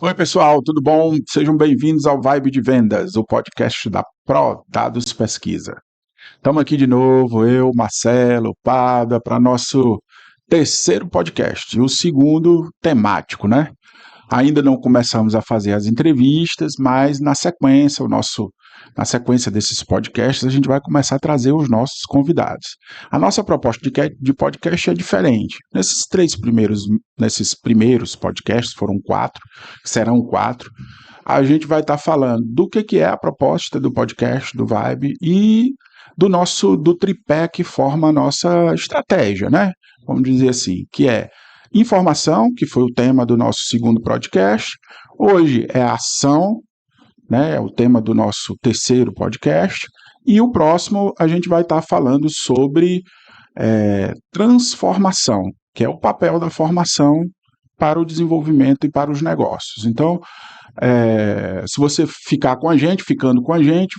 Oi, pessoal, tudo bom? Sejam bem-vindos ao Vibe de Vendas, o podcast da Pro Dados Pesquisa. Estamos aqui de novo, eu, Marcelo, Pada, para nosso terceiro podcast, o segundo temático, né? Ainda não começamos a fazer as entrevistas, mas na sequência desses podcasts, a gente vai começar a trazer os nossos convidados. A nossa proposta de podcast é diferente. Nesses primeiros podcasts, foram quatro, serão quatro, a gente vai estar falando do que é a proposta do podcast, do Vibe, e do tripé que forma a nossa estratégia, né? Vamos dizer assim, que é informação, que foi o tema do nosso segundo podcast. Hoje é ação, né? É o tema do nosso terceiro podcast. E o próximo a gente vai estar falando sobre transformação, que é o papel da formação para o desenvolvimento e para os negócios. Então, se você ficando com a gente,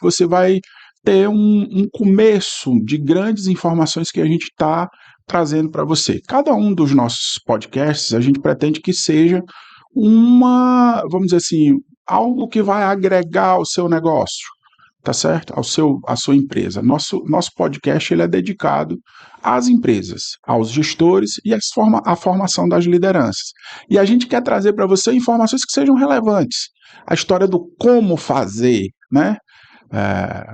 você vai ter um começo de grandes informações que a gente está trazendo para você. Cada um dos nossos podcasts, a gente pretende que seja vamos dizer assim, algo que vai agregar ao seu negócio, tá certo? À sua empresa. Nosso podcast ele é dedicado às empresas, aos gestores e à formação das lideranças. E a gente quer trazer para você informações que sejam relevantes. A história do como fazer, né?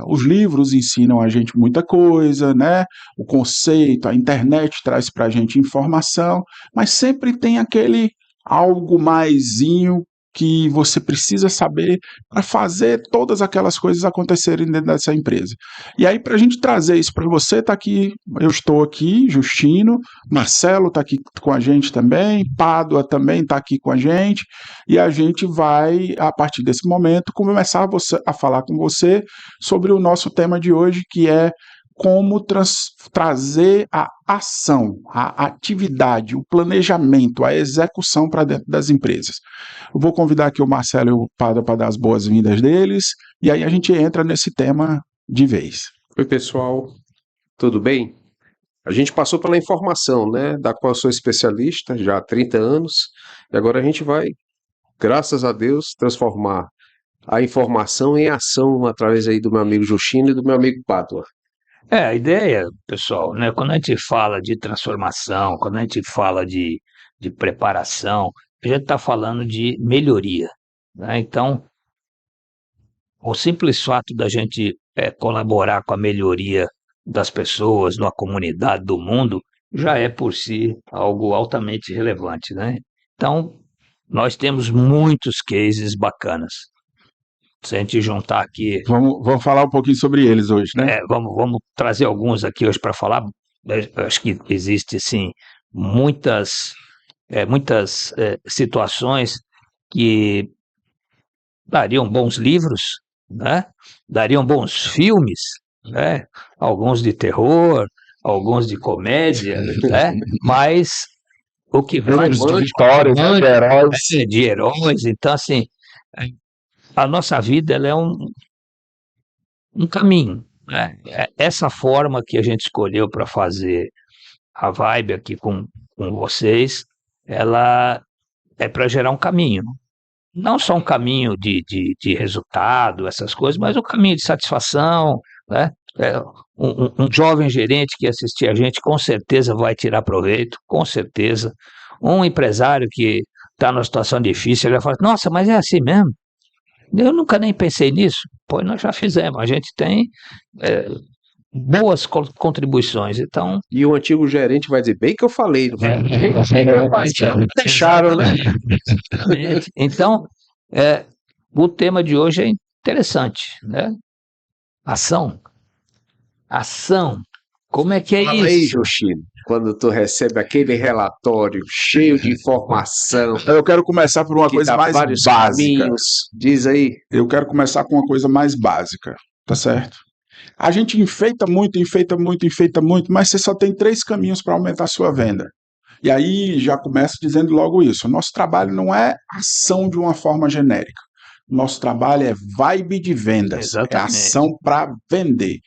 Os livros ensinam a gente muita coisa, né? O conceito, a internet traz para a gente informação, mas sempre tem aquele algo maisinho que você precisa saber para fazer todas aquelas coisas acontecerem dentro dessa empresa. E aí, para a gente trazer isso para você, tá aqui, eu estou aqui, Justino, Marcelo está aqui com a gente também, Pádua também está aqui com a gente, e a gente vai, a partir desse momento, começar a falar com você sobre o nosso tema de hoje, que é como trazer a ação, a atividade, o planejamento, a execução para dentro das empresas. Eu vou convidar aqui o Marcelo e o Pada para dar as boas-vindas deles, e aí a gente entra nesse tema de vez. Oi, pessoal, tudo bem? A gente passou pela informação, né, da qual eu sou especialista já há 30 anos, e agora a gente vai, graças a Deus, transformar a informação em ação através aí do meu amigo Justino e do meu amigo Pádua. A ideia, pessoal, né, quando a gente fala de transformação, quando a gente fala de preparação, a gente está falando de melhoria, né? Então, o simples fato da gente colaborar com a melhoria das pessoas, numa comunidade, do mundo, já é por si algo altamente relevante, né? Então, nós temos muitos cases bacanas. Se a gente juntar aqui, Vamos falar um pouquinho sobre eles hoje, né? vamos trazer alguns aqui hoje para falar. Acho que existe, sim, muitas situações que dariam bons livros, né? Dariam bons filmes, né? Alguns de terror, alguns de comédia, né? Mas o que vai De vitórias, né, de heróis. de heróis. Então, assim, a nossa vida ela é um caminho, né? Essa forma que a gente escolheu para fazer a vibe aqui com vocês, ela é para gerar um caminho. Não só um caminho de resultado, essas coisas, mas um caminho de satisfação, né? Um jovem gerente que assistir a gente com certeza vai tirar proveito, com certeza. Um empresário que está numa situação difícil, ele vai falar, nossa, mas é assim mesmo? Eu nunca nem pensei nisso. Pois nós já fizemos, a gente tem boas contribuições, então... E o antigo gerente vai dizer, bem que eu falei, não foi? Deixaram, né? Exatamente. Então, o tema de hoje é interessante, né? Ação. Ação. Como é que é Fala aí, isso? Justino, quando tu recebe aquele relatório cheio de informação, Eu quero começar por uma que coisa dá mais vários básica. caminhos, diz aí. Eu quero começar com uma coisa mais básica, tá certo? A gente enfeita muito, mas você só tem 3 caminhos para aumentar a sua venda. E aí já começa dizendo logo isso. O nosso trabalho não é ação de uma forma genérica. O nosso trabalho é vibe de vendas. Exatamente. É ação para vender.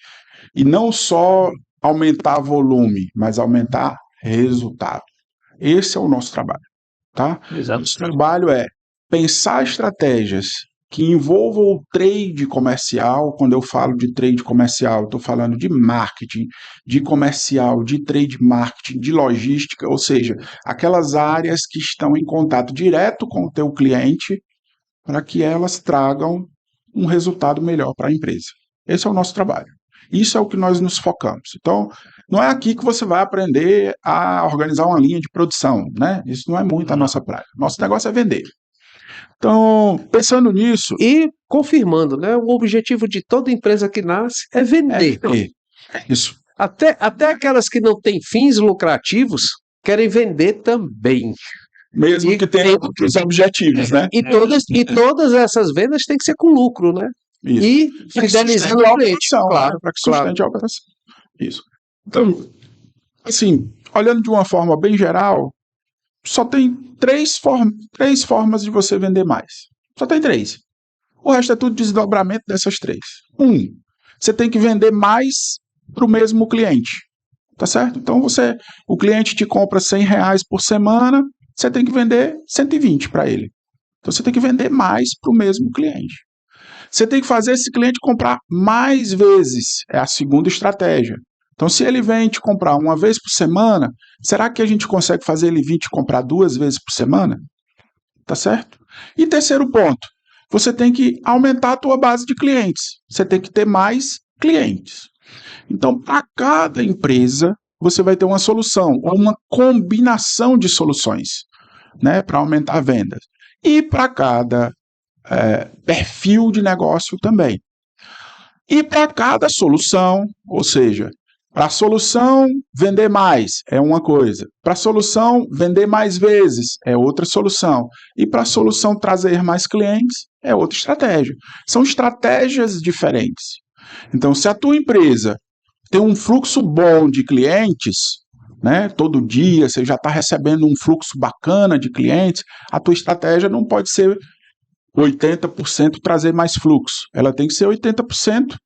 E não só aumentar volume, mas aumentar resultado. Esse é o nosso trabalho, tá? Exato. Nosso trabalho é pensar estratégias que envolvam o trade comercial. Quando eu falo de trade comercial, estou falando de marketing, de comercial, de trade marketing, de logística, ou seja, aquelas áreas que estão em contato direto com o teu cliente para que elas tragam um resultado melhor para a empresa. Esse é o nosso trabalho. Isso é o que nós nos focamos. Então, não é aqui que você vai aprender a organizar uma linha de produção, né? Isso não é muito a nossa praia. Nosso negócio é vender. Então, pensando nisso... E confirmando, né? O objetivo de toda empresa que nasce é vender. Isso. Até aquelas que não têm fins lucrativos querem vender também. Mesmo que tenha outros objetivos, né? E todas essas vendas têm que ser com lucro, né? Isso. E fidelizando a o cliente, operação, claro, né? Para que sustente a operação. Isso. Então, assim, olhando de uma forma bem geral, só tem três formas de você vender mais. Só tem 3. O resto é tudo desdobramento dessas 3. Você tem que vender mais para o mesmo cliente. Tá certo? Então, o cliente te compra R$100 por semana, você tem que vender 120 para ele. Então, você tem que vender mais para o mesmo cliente. Você tem que fazer esse cliente comprar mais vezes. É a segunda estratégia. Então, se ele vem te comprar uma vez por semana, será que a gente consegue fazer ele vir te comprar 2 vezes por semana? Tá certo? E terceiro ponto, você tem que aumentar a tua base de clientes. Você tem que ter mais clientes. Então, para cada empresa, você vai ter uma solução, ou uma combinação de soluções, né, para aumentar vendas. E para cada perfil de negócio também. E para cada solução, ou seja, para a solução vender mais é uma coisa, para a solução vender mais vezes é outra solução, e para a solução trazer mais clientes é outra estratégia. São estratégias diferentes. Então, se a tua empresa tem um fluxo bom de clientes, né, todo dia você já está recebendo um fluxo bacana de clientes, a tua estratégia não pode ser 80% trazer mais fluxo. Ela tem que ser 80%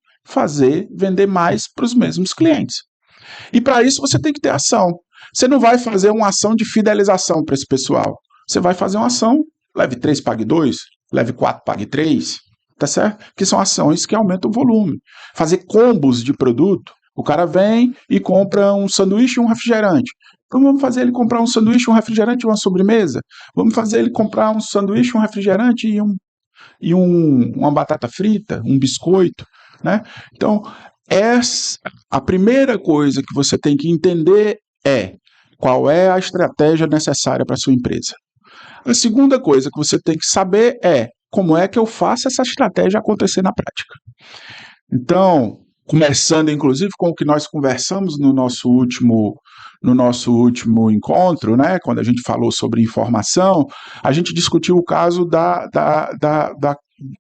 vender mais para os mesmos clientes. E para isso você tem que ter ação. Você não vai fazer uma ação de fidelização para esse pessoal. Você vai fazer uma ação, leve 3, pague 2, leve 4, pague 3, tá certo? Que são ações que aumentam o volume. Fazer combos de produto. O cara vem e compra um sanduíche e um refrigerante. Então vamos fazer ele comprar um sanduíche, um refrigerante e uma sobremesa? Vamos fazer ele comprar um sanduíche, um refrigerante e uma batata frita, um biscoito, né? Então, a primeira coisa que você tem que entender é qual é a estratégia necessária para a sua empresa. A segunda coisa que você tem que saber é como é que eu faço essa estratégia acontecer na prática. Então, começando inclusive com o que nós conversamos no nosso último encontro, né, quando a gente falou sobre informação, a gente discutiu o caso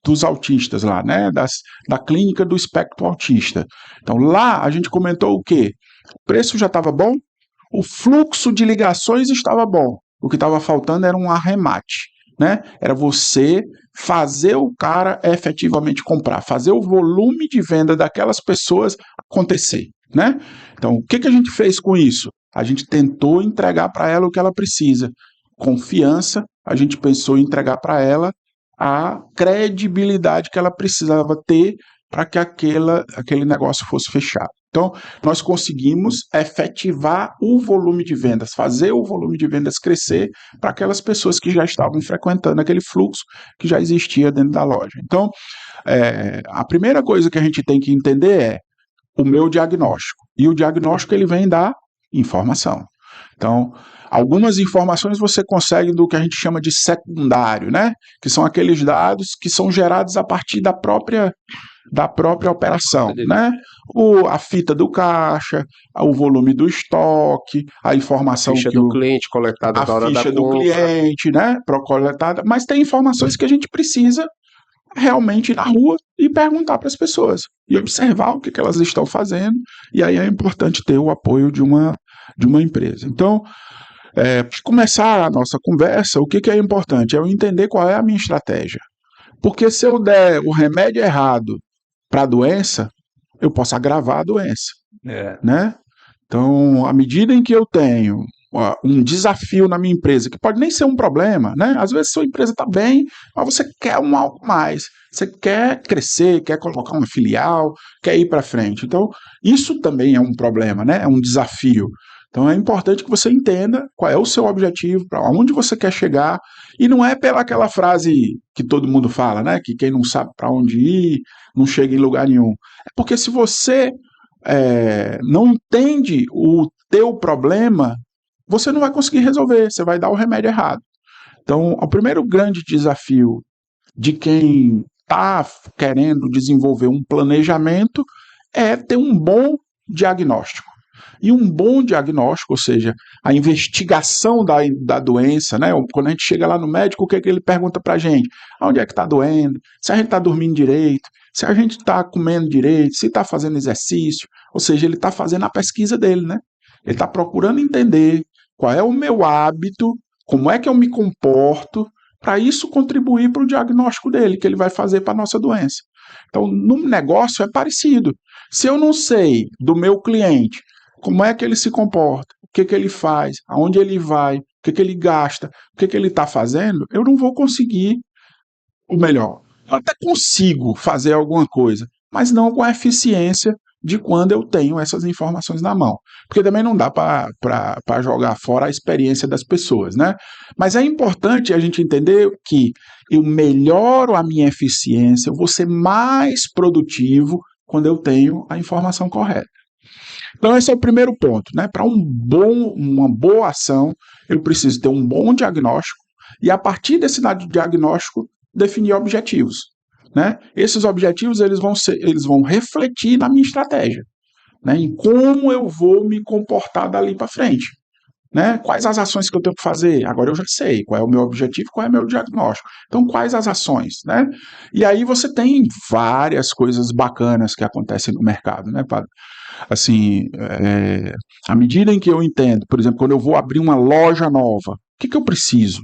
dos autistas lá, né, da clínica do espectro autista. Então lá a gente comentou o quê? O preço já estava bom, o fluxo de ligações estava bom, o que estava faltando era um arremate, né? Era você fazer o cara efetivamente comprar, fazer o volume de venda daquelas pessoas acontecer, né? Então, o que a gente fez com isso? A gente tentou entregar para ela o que ela precisa. Confiança, a gente pensou em entregar para ela a credibilidade que ela precisava ter para que aquele negócio fosse fechado. Então, nós conseguimos efetivar o volume de vendas, fazer o volume de vendas crescer para aquelas pessoas que já estavam frequentando aquele fluxo que já existia dentro da loja. Então, a primeira coisa que a gente tem que entender é o meu diagnóstico. E o diagnóstico ele vem da informação. Então, algumas informações você consegue do que a gente chama de secundário, né? Que são aqueles dados que são gerados a partir da própria operação, né? A fita do caixa, o volume do estoque, a informação ficha do cliente coletada na hora da compra, a ficha do cliente, né? Coletada, mas tem informações que a gente precisa realmente ir na rua e perguntar para as pessoas e observar o que elas estão fazendo, e aí é importante ter o apoio de uma empresa. Então, para começar a nossa conversa, o que é importante? É eu entender qual é a minha estratégia. Porque se eu der o remédio errado para a doença, eu posso agravar a doença, né? Então, à medida em que eu tenho um desafio na minha empresa, que pode nem ser um problema, né? Às vezes sua empresa está bem, mas você quer algo mais, você quer crescer, quer colocar uma filial, quer ir para frente. Então, isso também é um problema, né? É um desafio. Então, é importante que você entenda qual é o seu objetivo, para onde você quer chegar, e não é pela aquela frase que todo mundo fala, né? Que quem não sabe para onde ir, não chega em lugar nenhum. É porque se você não entende o teu problema, você não vai conseguir resolver, você vai dar o remédio errado. Então, o primeiro grande desafio de quem está querendo desenvolver um planejamento é ter um bom diagnóstico. E um bom diagnóstico, ou seja, a investigação da doença, né? Quando a gente chega lá no médico, o que é que ele pergunta para a gente? Onde é que está doendo? Se a gente está dormindo direito? Se a gente está comendo direito? Se está fazendo exercício? Ou seja, ele está fazendo a pesquisa dele, né? Ele está procurando entender qual é o meu hábito, como é que eu me comporto, para isso contribuir para o diagnóstico dele, que ele vai fazer para a nossa doença. Então, no negócio é parecido. Se eu não sei do meu cliente como é que ele se comporta, o que ele faz, aonde ele vai, o que ele gasta, o que ele está fazendo, eu não vou conseguir o melhor. Eu até consigo fazer alguma coisa, mas não com a eficiência de quando eu tenho essas informações na mão. Porque também não dá para jogar fora a experiência das pessoas, né? Mas é importante a gente entender que eu melhoro a minha eficiência, eu vou ser mais produtivo quando eu tenho a informação correta. Então, esse é o primeiro ponto, né? Para uma boa ação, eu preciso ter um bom diagnóstico e, a partir desse diagnóstico, definir objetivos, né? Esses objetivos eles vão refletir na minha estratégia, né? Em como eu vou me comportar dali para frente, né? Quais as ações que eu tenho que fazer? Agora eu já sei qual é o meu objetivo, qual é o meu diagnóstico. Então, quais as ações, né? E aí você tem várias coisas bacanas que acontecem no mercado, né, Padre? Assim, à medida em que eu entendo, por exemplo, quando eu vou abrir uma loja nova, o que eu preciso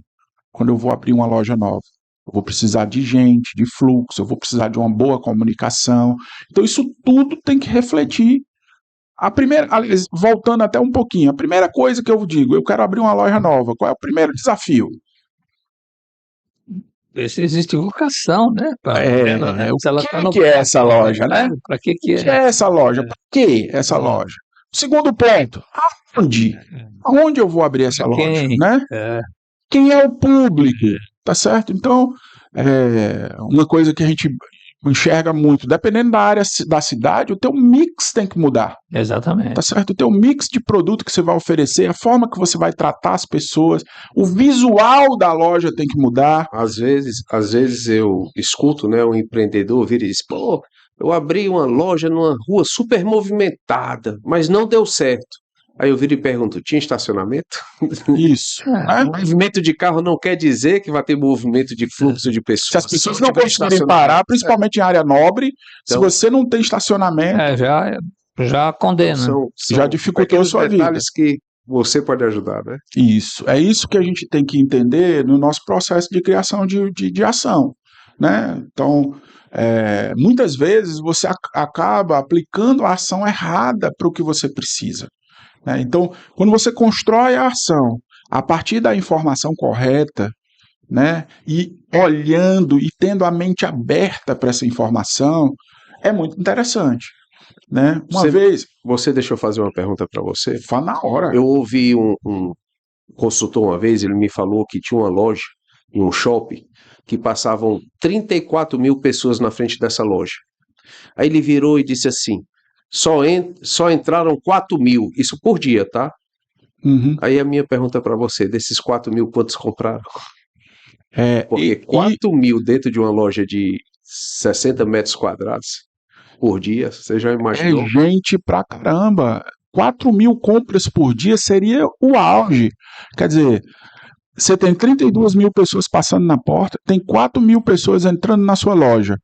quando eu vou abrir uma loja nova? Eu vou precisar de gente, de fluxo, eu vou precisar de uma boa comunicação. Então, isso tudo tem que refletir. Aliás, voltando até um pouquinho, a primeira coisa que eu digo, eu quero abrir uma loja nova, qual é o primeiro desafio? Ver se existe vocação, né? O que é essa loja, né? Para que O que é essa loja? Para que essa loja? Segundo ponto, aonde? Aonde eu vou abrir essa loja, né? Quem é o público? Tá certo? Então, uma coisa que a gente enxerga muito, dependendo da área da cidade, o teu mix tem que mudar. Exatamente. Tá certo? O teu mix de produto que você vai oferecer, a forma que você vai tratar as pessoas, o visual da loja tem que mudar. Às vezes eu escuto, né, um empreendedor vir e diz, pô, eu abri uma loja numa rua super movimentada, mas não deu certo. Aí eu viro e pergunto, tinha estacionamento? Isso. Movimento de carro não quer dizer que vai ter movimento de fluxo de pessoas. Se as pessoas não conseguirem parar, principalmente em área nobre, então, se você não tem estacionamento... já condena. São já dificultou a sua vida. Detalhes que você pode ajudar, né? Isso. É isso que a gente tem que entender no nosso processo de criação de ação, né? Então, muitas vezes você acaba aplicando a ação errada para o que você precisa. Né? Então, quando você constrói a ação a partir da informação correta, né, e olhando e tendo a mente aberta para essa informação, é muito interessante. Né? Você deixou eu fazer uma pergunta para você? Fala na hora. Eu ouvi um consultor uma vez, ele me falou que tinha uma loja em um shopping que passavam 34 mil pessoas na frente dessa loja. Aí ele virou e disse assim, só entraram 4 mil, isso por dia, tá? Uhum. Aí a minha pergunta para você, desses 4 mil, quantos compraram? Porque 4 mil dentro de uma loja de 60 metros quadrados por dia, você já imaginou? É gente pra caramba. 4 mil compras por dia seria o auge. Quer dizer, você tem 32 mil pessoas passando na porta, tem 4 mil pessoas entrando na sua loja.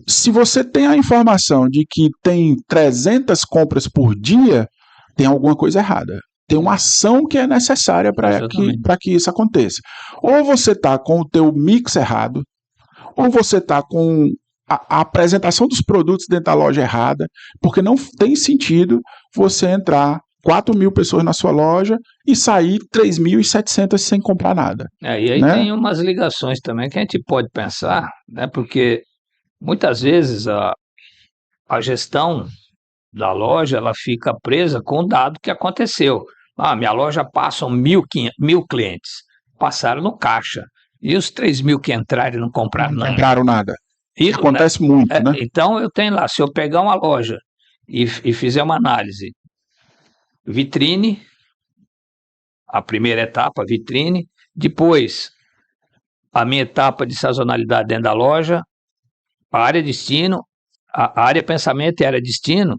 Se você tem a informação de que tem 300 compras por dia, tem alguma coisa errada. Tem uma ação que é necessária para que isso aconteça. Ou você está com o teu mix errado, ou você está com a apresentação dos produtos dentro da loja errada, porque não tem sentido você entrar 4.000 pessoas na sua loja e sair 3.700 sem comprar nada. E aí né? tem umas ligações também que a gente pode pensar, né? Porque muitas vezes a gestão da loja ela fica presa com o dado que aconteceu. Minha loja passam 1.000 clientes, passaram no caixa. E os 3.000 que entraram e não compraram Não nada. compraram nada. Isso, Acontece muito, né? Então eu tenho lá, se eu pegar uma loja e fizer uma análise, vitrine, a primeira etapa, vitrine, depois a minha etapa de sazonalidade dentro da loja, a área destino, a área pensamento e a área destino,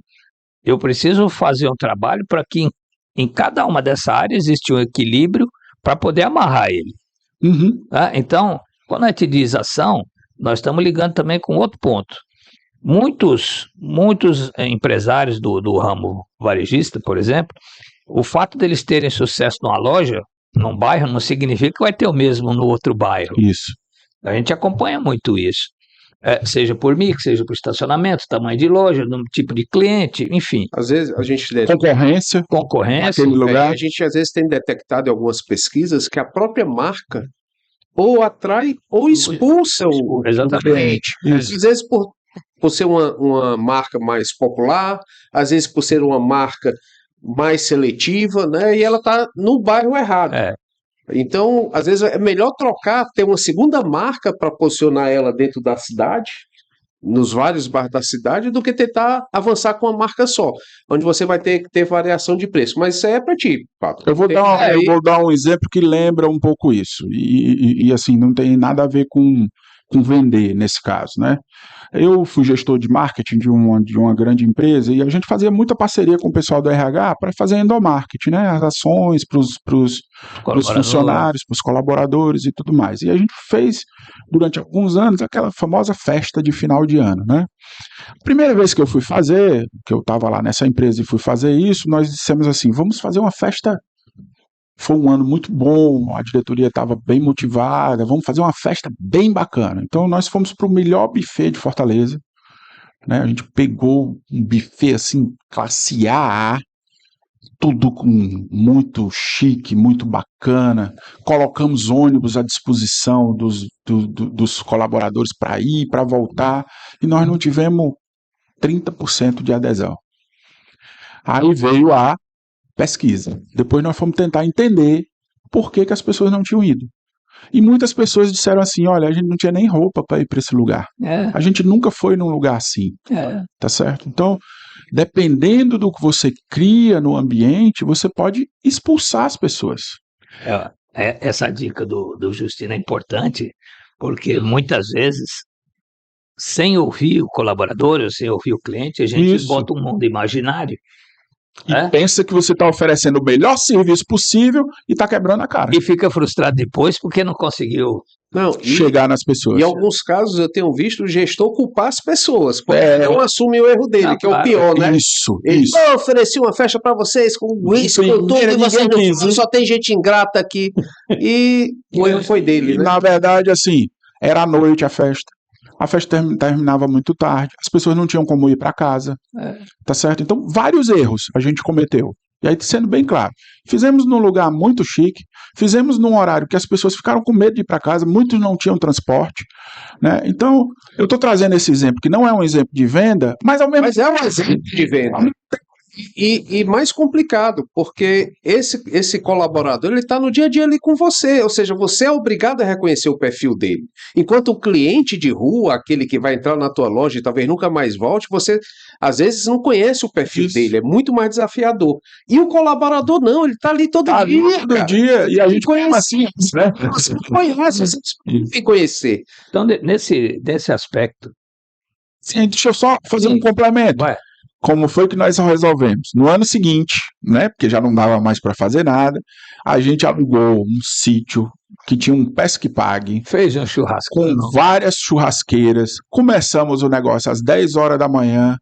eu preciso fazer um trabalho para que em cada uma dessa área existe um equilíbrio para poder amarrar ele. Uhum. Tá? Então, quando a gente diz ação, nós estamos ligando também com outro ponto. Muitos empresários do ramo varejista, por exemplo, o fato deles terem sucesso numa loja, num bairro, não significa que vai ter o mesmo no outro bairro. Isso. A gente acompanha muito isso. Seja por mix, seja por estacionamento, tamanho de loja, tipo de cliente, enfim. Às vezes a gente Concorrência. Naquele lugar. a gente às vezes tem detectado em algumas pesquisas que a própria marca ou atrai ou expulsa o cliente. Às vezes por ser uma marca mais popular, às vezes por ser uma marca mais seletiva, né? E ela está no bairro errado. Então, às vezes é melhor trocar, ter uma segunda marca para posicionar ela dentro da cidade, nos vários bairros da cidade, do que tentar avançar com uma marca só, onde você vai ter que ter variação de preço. Mas isso aí é para ti, Pablo. Eu vou dar um exemplo que lembra um pouco isso. E assim, não tem nada a ver com vender nesse caso, né? Eu fui gestor de marketing de uma grande empresa e a gente fazia muita parceria com o pessoal do RH para fazer endomarketing, né? As ações para os funcionários, para os colaboradores e tudo mais. E a gente fez, durante alguns anos, aquela famosa festa de final de ano, né? A primeira vez que eu fui fazer, que eu estava lá nessa empresa e fui fazer isso, nós dissemos assim, vamos fazer uma festa. Foi um ano muito bom, a diretoria estava bem motivada, vamos fazer uma festa bem bacana. Então nós fomos para o melhor buffet de Fortaleza, né? A gente pegou um buffet assim, classe AA, tudo muito chique, muito bacana, colocamos ônibus à disposição dos colaboradores para ir, para voltar, e nós não tivemos 30% de adesão. Aí veio a pesquisa. Depois nós fomos tentar entender por que as pessoas não tinham ido. E muitas pessoas disseram assim, olha, a gente não tinha nem roupa para ir para esse lugar. A gente nunca foi num lugar assim. Tá certo? Então, dependendo do que você cria no ambiente, você pode expulsar as pessoas. Essa dica do Justino é importante, porque muitas vezes, sem ouvir o colaborador, ou sem ouvir o cliente, a gente bota um mundo imaginário. E pensa que você está oferecendo o melhor serviço possível e está quebrando a cara. E fica frustrado depois porque não conseguiu chegar nas pessoas. Em alguns casos eu tenho visto o gestor culpar as pessoas, porque não assume o erro dele, que é o pior, né? Isso. Eu ofereci uma festa para vocês com isso, com tudo, e vocês não, só tem gente ingrata aqui. E o erro foi dele, né? Na verdade, assim, era à noite a festa. A festa terminava muito tarde, as pessoas não tinham como ir para casa, tá certo? Então, vários erros a gente cometeu. E aí, sendo bem claro, fizemos num lugar muito chique, fizemos num horário que as pessoas ficaram com medo de ir para casa, muitos não tinham transporte, né? Então, eu estou trazendo esse exemplo, que não é um exemplo de venda, mas ao mesmo tempo é um exemplo de venda. E mais complicado, porque esse colaborador ele está no dia a dia ali com você, ou seja, você é obrigado a reconhecer o perfil dele. Enquanto o cliente de rua, aquele que vai entrar na tua loja e talvez nunca mais volte, você às vezes não conhece o perfil dele, é muito mais desafiador. E o colaborador não, ele está ali todo dia. Todo dia, e a gente conhece assim, né? Você conhece, você tem que conhecer. Então, nesse aspecto. Sim, deixa eu só fazer um complemento. Como foi que nós resolvemos? No ano seguinte, né, porque já não dava mais para fazer nada, a gente alugou um sítio que tinha um pesque pague. Fez um churrasco. Com várias churrasqueiras. Começamos o negócio às 10 horas da manhã.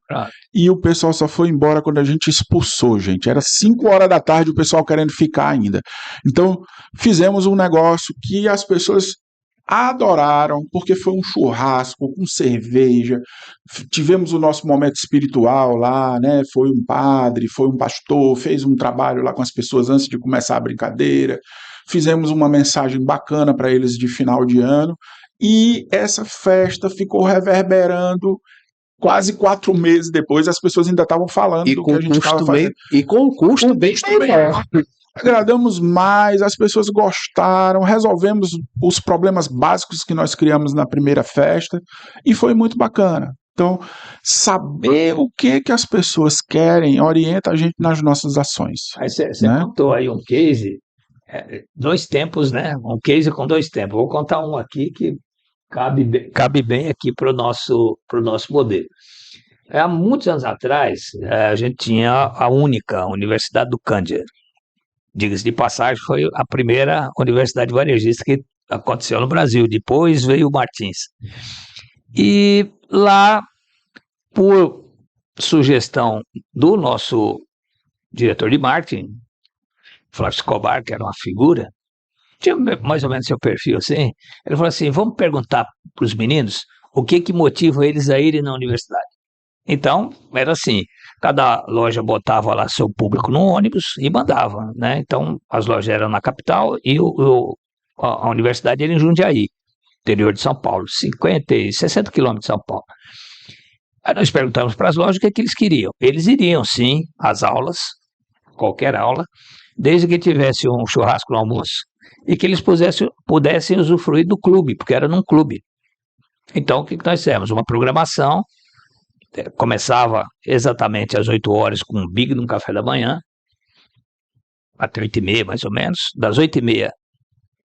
E o pessoal só foi embora quando a gente expulsou, gente. Era 5 horas da tarde o pessoal querendo ficar ainda. Então, fizemos um negócio que as pessoas adoraram, porque foi um churrasco com cerveja, tivemos o nosso momento espiritual lá, né? Foi um padre, foi um pastor, fez um trabalho lá com as pessoas antes de começar a brincadeira, fizemos uma mensagem bacana para eles de final de ano, e essa festa ficou reverberando quase 4 meses depois, as pessoas ainda estavam falando E do com que a gente estava fazendo. e com um custo bem menor. Agradamos mais, as pessoas gostaram, resolvemos os problemas básicos que nós criamos na primeira festa e foi muito bacana. Então, saber o que as pessoas querem orienta a gente nas nossas ações. Aí você né? contou aí um case, 2 tempos, né? Um case com 2 tempos. Vou contar um aqui que cabe bem aqui para o nosso modelo. Há muitos anos atrás, a gente tinha a única Universidade do Cândido. Diga-se de passagem, foi a primeira universidade varejista que aconteceu no Brasil. Depois veio o Martins. E lá, por sugestão do nosso diretor de marketing, Flávio Escobar, que era uma figura, tinha mais ou menos seu perfil assim, ele falou assim, vamos perguntar para os meninos o que motiva eles a irem na universidade. Então, era assim, cada loja botava lá seu público no ônibus e mandava, né? Então, as lojas eram na capital e a universidade era em Jundiaí, interior de São Paulo, 60 quilômetros de São Paulo. Aí nós perguntamos para as lojas o que eles queriam. Eles iriam, sim, às aulas, qualquer aula, desde que tivesse um churrasco no almoço e que eles pudessem usufruir do clube, porque era num clube. Então, o que nós fizemos? Uma programação, começava exatamente às 8 horas com um big no café da manhã, até 8h30 mais ou menos, das 8h30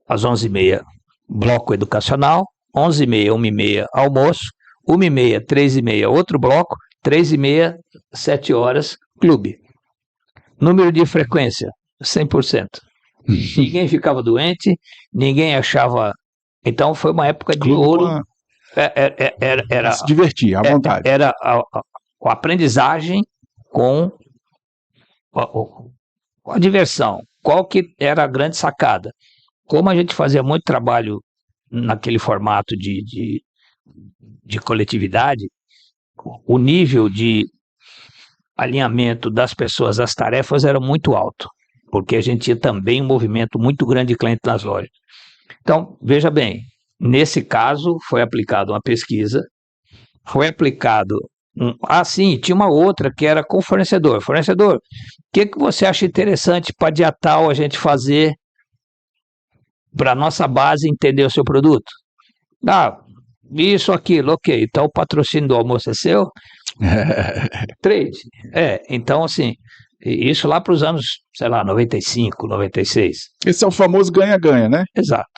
às 11h30, bloco educacional, 11h30, 1h30, almoço, 1h30, 3h30, outro bloco, 3h30, 7 horas, clube. Número de frequência, 100%. Ninguém ficava doente, ninguém achava... Então foi uma época de ouro. Era se divertir, à vontade. Era a aprendizagem com a diversão. Qual que era a grande sacada? Como a gente fazia muito trabalho naquele formato de coletividade, o nível de alinhamento das pessoas às tarefas era muito alto, porque a gente tinha também um movimento muito grande de clientes nas lojas. Então, veja bem, nesse caso foi aplicada uma pesquisa, foi aplicado... sim, tinha uma outra que era com o fornecedor. Fornecedor, o que você acha interessante para dia tal a gente fazer para a nossa base entender o seu produto? Isso, aquilo, ok. Então o patrocínio do almoço é seu? Trade. Então assim, isso lá para os anos, sei lá, 95, 96. Esse é o famoso ganha-ganha, né? Exato.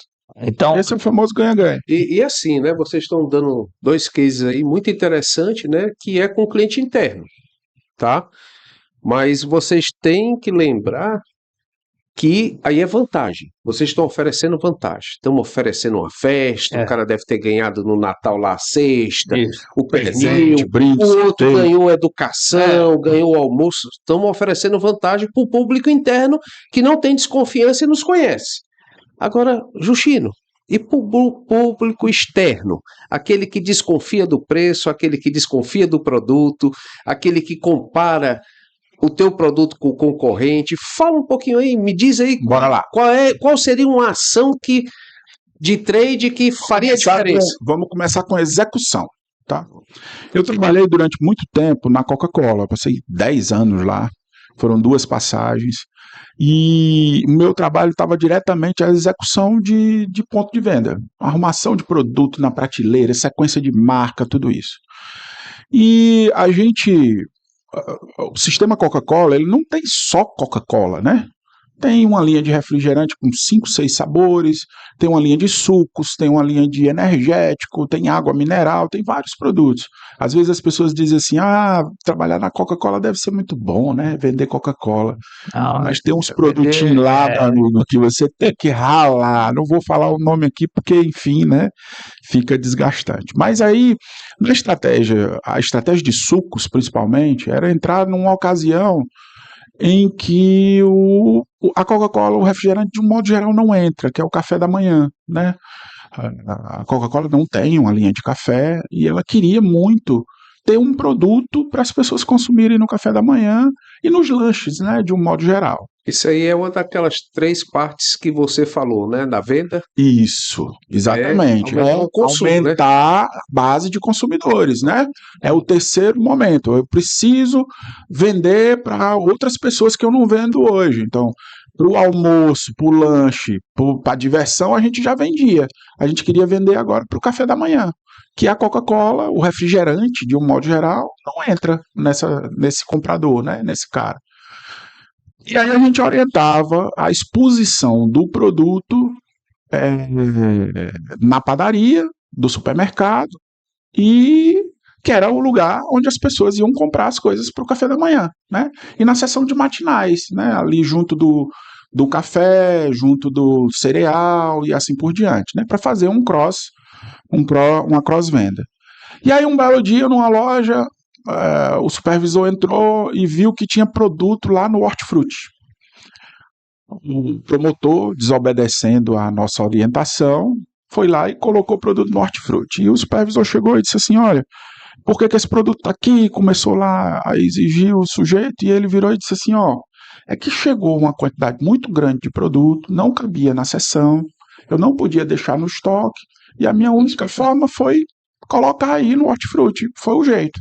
Então, esse é o famoso ganha-ganha. E assim, né? Vocês estão dando 2 cases aí muito interessantes, né? Que é com o cliente interno, tá? Mas vocês têm que lembrar que aí é vantagem. Vocês estão oferecendo vantagem. Estão oferecendo uma festa, o cara deve ter ganhado no Natal lá a cesta, isso. o pernil, brinde, o outro ganhou educação, ganhou almoço. Estamos oferecendo vantagem para o público interno que não tem desconfiança e nos conhece. Agora, Justino, e para o público externo? Aquele que desconfia do preço, aquele que desconfia do produto, aquele que compara o teu produto com o concorrente. Fala um pouquinho aí, me diz aí. Bora lá. Qual seria uma ação de trade que faria diferença? Vamos começar com a execução, tá? Eu trabalhei durante muito tempo na Coca-Cola, passei 10 anos lá, foram 2 passagens, e o meu trabalho estava diretamente à execução de ponto de venda, arrumação de produto na prateleira, sequência de marca, tudo isso. E o sistema Coca-Cola, ele não tem só Coca-Cola, né? Tem uma linha de refrigerante com 5, 6 sabores, tem uma linha de sucos, tem uma linha de energético, tem água mineral, tem vários produtos. Às vezes as pessoas dizem assim, trabalhar na Coca-Cola deve ser muito bom, né? Vender Coca-Cola. Mas tem uns produtinhos lá, meu amigo, que você tem que ralar. Não vou falar o nome aqui porque, enfim, né? Fica desgastante. Mas aí, a estratégia de sucos, principalmente, era entrar numa ocasião em que a Coca-Cola, o refrigerante, de um modo geral, não entra, que é o café da manhã, né? A Coca-Cola não tem uma linha de café e ela queria muito ter um produto para as pessoas consumirem no café da manhã e nos lanches, né, de um modo geral. Isso aí é uma daquelas 3 partes que você falou, né? Da venda, Isso, exatamente. aumentar o consumo, né? Aumentar a base de consumidores, né? É o terceiro momento. Eu preciso vender para outras pessoas que eu não vendo hoje. Então, para o almoço, para o lanche, para a diversão, a gente já vendia. A gente queria vender agora para o café da manhã. Que a Coca-Cola, o refrigerante, de um modo geral, não entra nesse comprador, né? Nesse cara. E aí a gente orientava a exposição do produto na padaria do supermercado e que era o lugar onde as pessoas iam comprar as coisas para o café da manhã, né? E na seção de matinais, né? Ali junto do café, junto do cereal e assim por diante, né? Para fazer uma cross-venda. E aí um belo dia numa loja, o supervisor entrou e viu que tinha produto lá no Hortifruti. O promotor, desobedecendo a nossa orientação, foi lá e colocou o produto no Hortifruti. E o supervisor chegou e disse assim, olha, por que esse produto está aqui? Começou lá a exigir o sujeito, e ele virou e disse assim, ó, é que chegou uma quantidade muito grande de produto, não cabia na seção, eu não podia deixar no estoque, e a minha única forma foi colocar aí no Hortifruti, foi o jeito.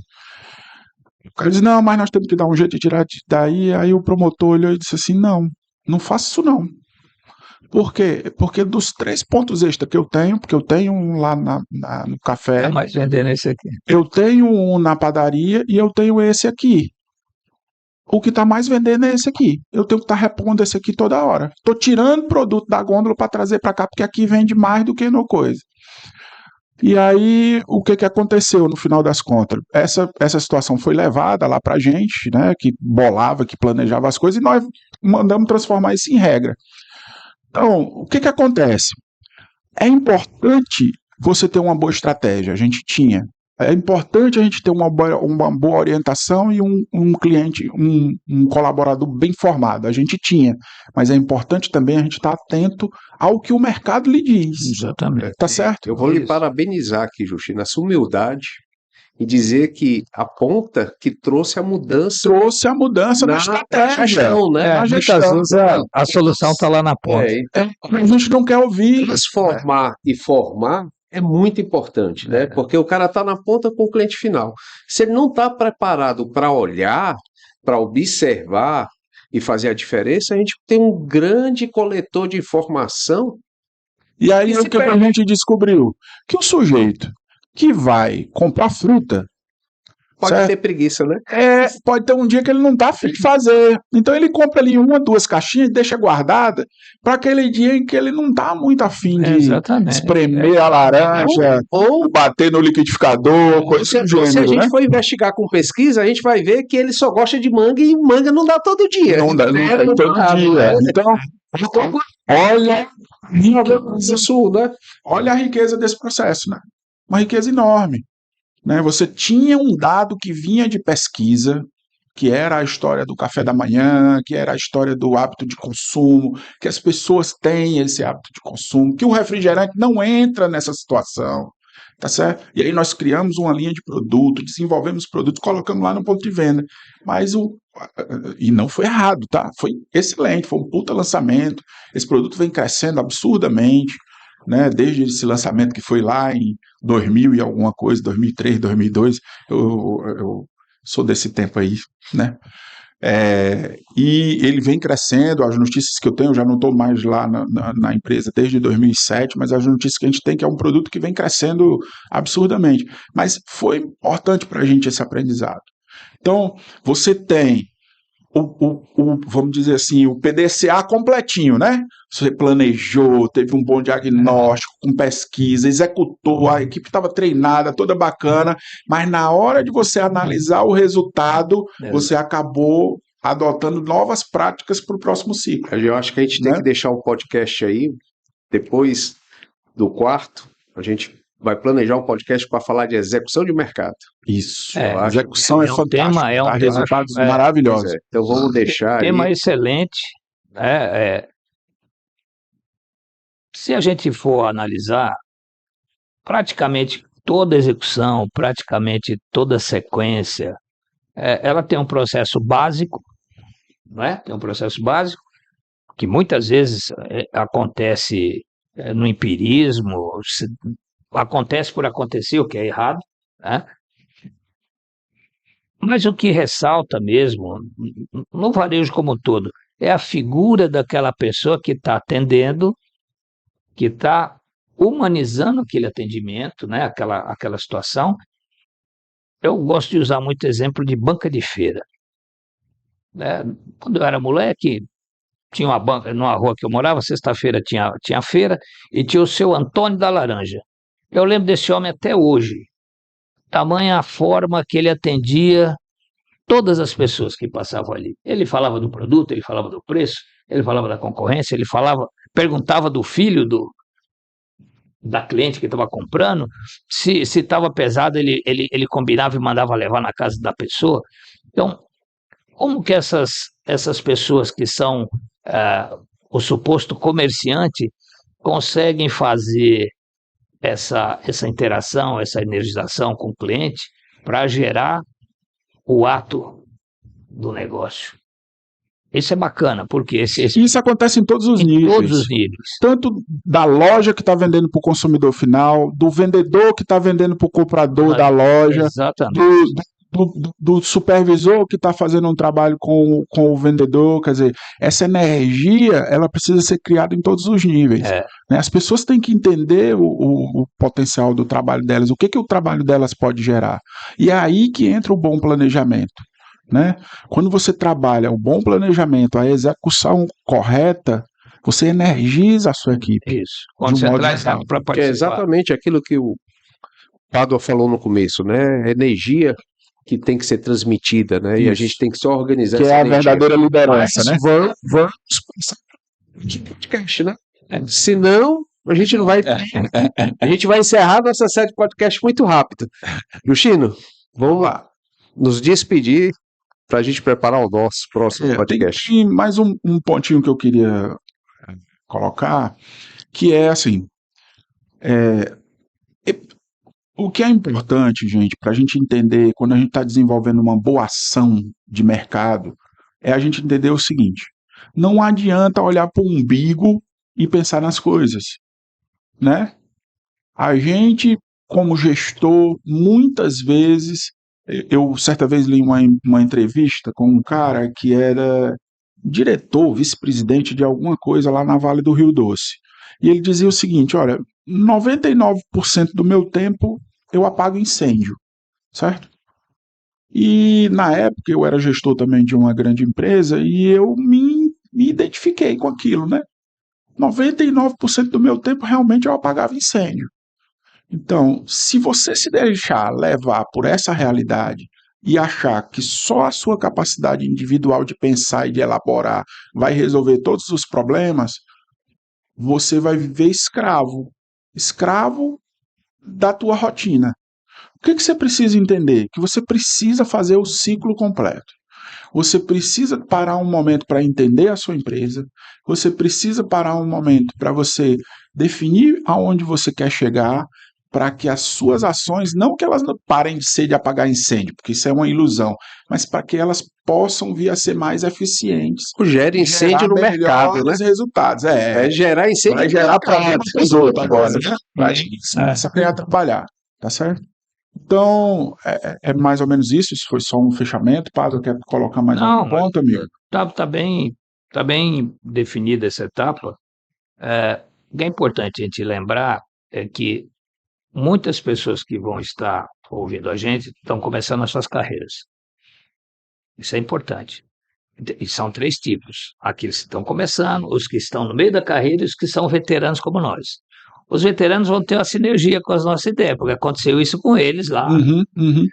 O cara disse, não, mas nós temos que dar um jeito de tirar daí. Aí o promotor olhou e disse assim, não faço isso não. Por quê? Porque dos 3 pontos extra que eu tenho, porque eu tenho um lá no café, É mais vendendo esse aqui. eu tenho um na padaria e eu tenho esse aqui. O que está mais vendendo é esse aqui. Eu tenho que estar repondo esse aqui toda hora. Estou tirando produto da gôndola para trazer para cá, porque aqui vende mais do que no coisa. E aí, o que aconteceu no final das contas? Essa situação foi levada lá para a gente, né, que bolava, que planejava as coisas, e nós mandamos transformar isso em regra. Então, o que acontece? É importante você ter uma boa estratégia, a gente tinha. É importante a gente ter uma boa orientação e um cliente, um colaborador bem formado. A gente tinha, mas é importante também a gente estar atento ao que o mercado lhe diz. Exatamente. Tá certo? Eu vou lhe parabenizar aqui, Justino, na sua humildade e dizer que a ponta que trouxe a mudança na na estratégia. gestão, né? na Muitas gestão. vezes a solução está lá na ponta. A gente não quer ouvir. Transformar e formar é muito importante, né? Porque o cara está na ponta com o cliente final. Se ele não está preparado para olhar, para observar e fazer a diferença, a gente tem um grande coletor de informação. E aí o que a gente descobriu? Que o sujeito que vai comprar fruta Pode certo? ter preguiça, né? Pode ter um dia que ele não está afim de fazer. Então ele compra ali 1, 2 caixinhas e deixa guardada para aquele dia em que ele não está muito afim de espremer a laranja, ou bater no liquidificador, coisa do gênero, se a gente né? for investigar com pesquisa, a gente vai ver que ele só gosta de manga e manga não dá todo dia. Não dá todo dia. Então, olha isso, né? Olha a riqueza desse processo, né? Uma riqueza enorme. Né? Você tinha um dado que vinha de pesquisa, que era a história do café da manhã, que era a história do hábito de consumo, que as pessoas têm esse hábito de consumo, que o refrigerante não entra nessa situação, tá certo? E aí nós criamos uma linha de produto, desenvolvemos produtos, colocamos lá no ponto de venda, e não foi errado, tá? Foi excelente, foi um puta lançamento, esse produto vem crescendo absurdamente, né, desde esse lançamento que foi lá em 2000 e alguma coisa, 2003, 2002, eu sou desse tempo aí, né, e ele vem crescendo, as notícias que eu tenho, eu já não estou mais lá na empresa desde 2007, mas as notícias que a gente tem que é um produto que vem crescendo absurdamente, mas foi importante para a gente esse aprendizado. Então, você tem vamos dizer assim, o PDCA completinho, né? Você planejou, teve um bom diagnóstico, com pesquisa, executou, a equipe estava treinada, toda bacana, mas na hora de você analisar o resultado, você acabou adotando novas práticas para o próximo ciclo. Eu acho que a gente tem que deixar um podcast aí, depois do quarto, a gente vai planejar um podcast para falar de execução de mercado. Isso. A execução é fantástica. Dá resultados maravilhosos. Então vamos deixar tema aí. Excelente. Se a gente for analisar, praticamente toda execução, praticamente toda sequência, ela tem um processo básico, não é? Tem um processo básico que muitas vezes acontece no empirismo, acontece por acontecer, o que é errado, né? Mas o que ressalta mesmo, no varejo como um todo, é a figura daquela pessoa que está atendendo, que está humanizando aquele atendimento, né? Aquela situação. Eu gosto de usar muito exemplo de banca de feira, né? Quando eu era moleque, tinha uma banca, numa rua que eu morava, sexta-feira tinha feira, e tinha o seu Antônio da Laranja. Eu lembro desse homem até hoje, tamanha a forma que ele atendia todas as pessoas que passavam ali. Ele falava do produto, ele falava do preço, ele falava da concorrência, perguntava do filho da cliente que estava comprando, se estava pesado, ele combinava e mandava levar na casa da pessoa. Então, como que essas pessoas que são o suposto comerciante conseguem fazer essa interação, essa energização com o cliente para gerar o ato do negócio? Isso é bacana, porque Isso acontece em todos os em níveis. todos os níveis. Tanto da loja que está vendendo para o consumidor final, do vendedor que está vendendo para o comprador da loja, Exatamente. do supervisor que está fazendo um trabalho com o vendedor. Quer dizer, essa energia ela precisa ser criada em todos os níveis. Né? As pessoas têm que entender o potencial do trabalho delas, o que o trabalho delas pode gerar. E é aí que entra o bom planejamento. Né? Quando você trabalha o bom planejamento, a execução correta, você energiza a sua equipe. Isso. Quando você traz ela para participar. Que é exatamente aquilo que o Pádua falou no começo, né? Energia que tem que ser transmitida, né? E a gente tem que se organizar. Que é a verdadeira liderança, né? Vamos de podcast, né? Senão, a gente não vai. A gente vai encerrar nossa série de podcast muito rápido. Justino, vamos lá. Nos despedir para a gente preparar o nosso próximo podcast. Tem mais um pontinho que eu queria colocar, que é assim, o que é importante, gente, para a gente entender quando a gente está desenvolvendo uma boa ação de mercado, é a gente entender o seguinte: não adianta olhar para o umbigo e pensar nas coisas, né? A gente, como gestor, muitas vezes, eu certa vez li uma entrevista com um cara que era diretor, vice-presidente de alguma coisa lá na Vale do Rio Doce. E ele dizia o seguinte: olha, 99% do meu tempo eu apago incêndio, certo? E na época eu era gestor também de uma grande empresa e eu me identifiquei com aquilo, né? 99% do meu tempo realmente eu apagava incêndio. Então, se você se deixar levar por essa realidade e achar que só a sua capacidade individual de pensar e de elaborar vai resolver todos os problemas, você vai viver escravo da tua rotina. O que você precisa entender? Que você precisa fazer o ciclo completo. Você precisa parar um momento para entender a sua empresa, você precisa parar um momento para você definir aonde você quer chegar, para que as suas ações, não que elas não parem de ser de apagar incêndio, porque isso é uma ilusão, mas para que elas possam vir a ser mais eficientes. Gera incêndio no mercado, né? Resultados. Vai gerar incêndio. Vai gerar problema para os outros agora, né? Isso vai atrapalhar, tá certo? Então, é mais ou menos isso. Isso foi só um fechamento. Pádua, quer colocar mais algum ponto, amigo? Tá bem definida essa etapa. O que é importante a gente lembrar é que muitas pessoas que vão estar ouvindo a gente estão começando as suas carreiras. Isso é importante. E são 3 tipos. Aqueles que estão começando, os que estão no meio da carreira e os que são veteranos como nós. Os veteranos vão ter uma sinergia com as nossas ideias, porque aconteceu isso com eles lá.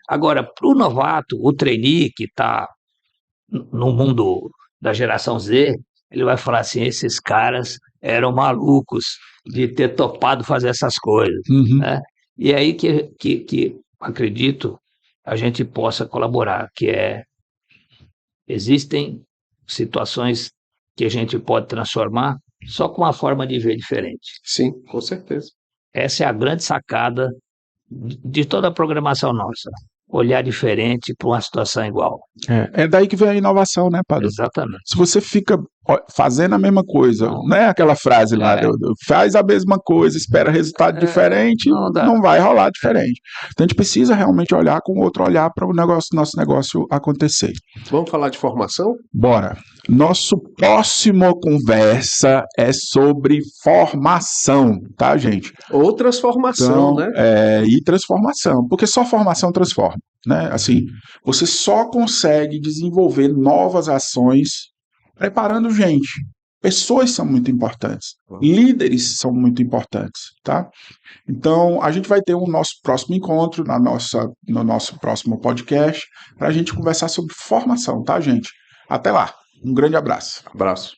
Agora, para o novato, o trainee que está no mundo da geração Z, ele vai falar assim: esses caras eram malucos de ter topado fazer essas coisas. Né? E aí que acredito a gente possa colaborar, que existem situações que a gente pode transformar só com uma forma de ver diferente. Sim, com certeza. Essa é a grande sacada de toda a programação nossa. Olhar diferente para uma situação igual. É daí que vem a inovação, né, Padre? Exatamente. Se você fica fazendo a mesma coisa, Não. não é aquela frase lá, faz a mesma coisa, espera resultado diferente, não vai rolar diferente. Então a gente precisa realmente olhar com outro olhar para o nosso negócio acontecer. Vamos falar de formação? Bora. Nosso próximo conversa é sobre formação, tá, gente? Ou transformação, Então, né? E transformação, porque só formação transforma, né? Assim, você só consegue desenvolver novas ações preparando gente. Pessoas são muito importantes, líderes são muito importantes, tá? Então, a gente vai ter o nosso próximo encontro no nosso próximo podcast para a gente conversar sobre formação, tá, gente? Até lá. Um grande abraço. Abraço.